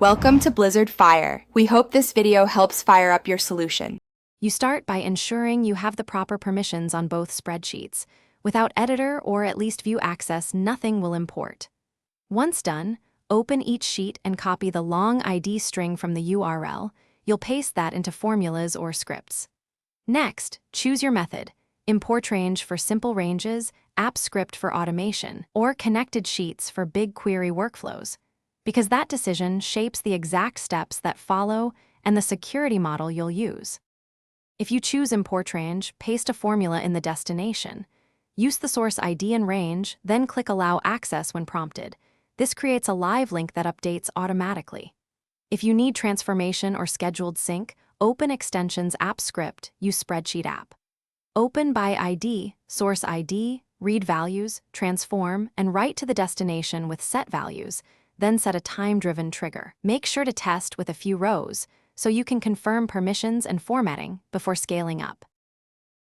Welcome to Blizzard Fire. We hope this video helps fire up your solution. You start by ensuring you have the proper permissions on both spreadsheets. Without editor or at least view access, nothing will import. Once done, open each sheet and copy the long ID string from the URL. You'll paste that into formulas or scripts. Next, choose your method: import range for simple ranges, app script for automation, or connected sheets for big query workflows, because that decision shapes the exact steps that follow and the security model you'll use. If you choose import range, paste a formula in the destination. Use the source ID and range, then click Allow Access when prompted. This creates a live link that updates automatically. If you need transformation or scheduled sync, open Extensions App Script, use Spreadsheet App. Open by ID, source ID, read values, transform, and write to the destination with set values, then set a time-driven trigger. Make sure to test with a few rows so you can confirm permissions and formatting before scaling up.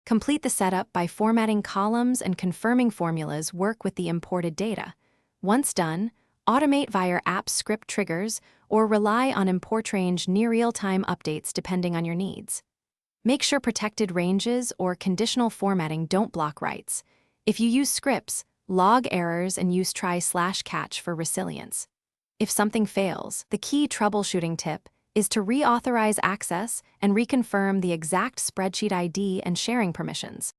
Complete the setup by formatting columns and confirming formulas work with the imported data. Once done, automate via app script triggers or rely on import range near real-time updates depending on your needs. Make sure protected ranges or conditional formatting don't block writes. If you use scripts, log errors and use try/catch for resilience. If something fails, the key troubleshooting tip is to reauthorize access and reconfirm the exact spreadsheet ID and sharing permissions.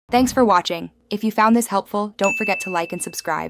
Thanks for watching. If you found this helpful, don't forget to like and subscribe.